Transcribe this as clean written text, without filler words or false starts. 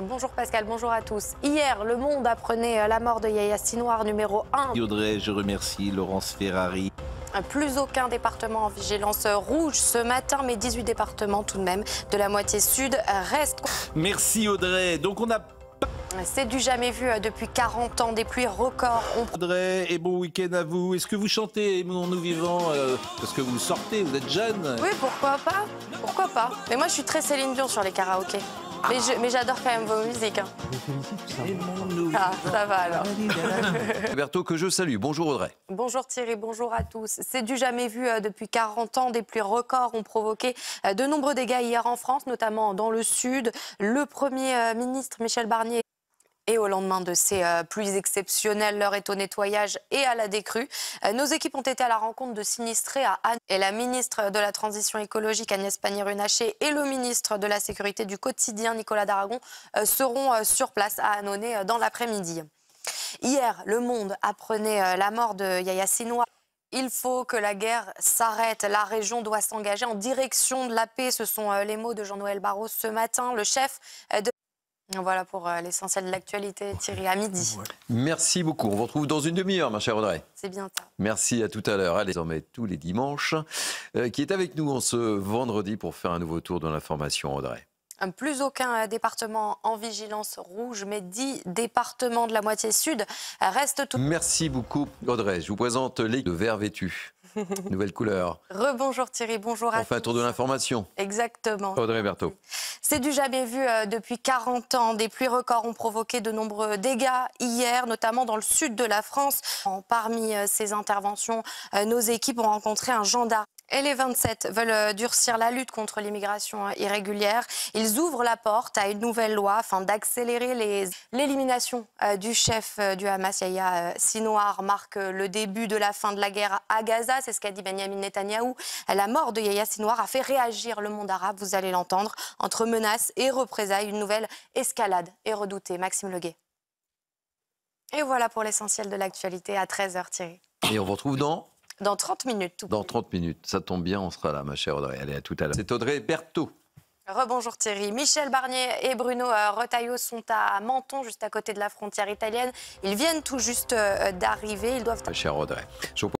Bonjour Pascal, bonjour à tous. Hier, Le Monde apprenait la mort de Yahya Sinwar, numéro 1. Audrey, je remercie Laurence Ferrari. Plus aucun département en vigilance rouge ce matin, mais 18 départements tout de même de la moitié sud restent. Merci Audrey. Donc on a C'est du jamais vu depuis 40 ans, des pluies records. Audrey et bon week-end à vous. Est-ce que vous chantez Aimons-nous vivants parce que vous sortez, vous êtes jeune? Oui, pourquoi pas? Pourquoi pas? Mais moi, je suis très Céline Dion sur les karaokés. Mais j'adore quand même vos musiques. Hein. Ah, ça va alors. Berthaud, que je salue. Bonjour Audrey. Bonjour Thierry, bonjour à tous. C'est du jamais vu depuis 40 ans. Des pluies records ont provoqué de nombreux dégâts hier en France, notamment dans le sud. Le Premier ministre Michel Barnier. Et au lendemain de ces pluies exceptionnelles, l'heure est au nettoyage et à la décrue. Nos équipes ont été à la rencontre de sinistrés à Annonay. Et la ministre de la Transition écologique, Agnès Pannier-Runacher, et le ministre de la Sécurité du quotidien, Nicolas Daragon, seront sur place à Annonay dans l'après-midi. Hier, Le Monde apprenait la mort de Yahya Sinwar. Il faut que la guerre s'arrête. La région doit s'engager en direction de la paix. Ce sont les mots de Jean-Noël Barrot ce matin, le chef de... Voilà pour l'essentiel de l'actualité, Thierry, à midi. Merci beaucoup. On vous retrouve dans une demi-heure, ma chère Audrey. C'est bien ça. Merci, à tout à l'heure. Allez, désormais tous les dimanches, qui est avec nous en ce vendredi pour faire un nouveau tour de l'information, Audrey. Plus aucun département en vigilance rouge, mais 10 départements de la moitié sud restent tout... Merci beaucoup, Audrey. Je vous présente les de vert vêtu. Nouvelle couleur. Rebonjour Thierry, bonjour à tous. On fait un tour de l'information. Exactement. Audrey Berthaud. C'est du jamais vu depuis 40 ans. Des pluies records ont provoqué de nombreux dégâts hier, notamment dans le sud de la France. Parmi ces interventions, nos équipes ont rencontré un gendarme. Et les 27 veulent durcir la lutte contre l'immigration irrégulière. Ils ouvrent la porte à une nouvelle loi afin d'accélérer l'élimination du chef du Hamas, Yahya Sinwar, marque le début de la fin de la guerre à Gaza. C'est ce qu'a dit Benyamin Netanyahou. La mort de Yahya Sinwar a fait réagir le monde arabe, vous allez l'entendre. Entre menaces et représailles, une nouvelle escalade est redoutée. Maxime Leguet. Et voilà pour l'essentiel de l'actualité à 13h, Thierry. Et on vous retrouve dans 30 minutes. Dans 30 minutes. Ça tombe bien, on sera là, ma chère Audrey. Allez, à tout à l'heure. C'est Audrey Berthaud. Rebonjour Thierry. Michel Barnier et Bruno Retailleau sont à Menton, juste à côté de la frontière italienne. Ils viennent tout juste d'arriver. Ils doivent... Ma chère Audrey.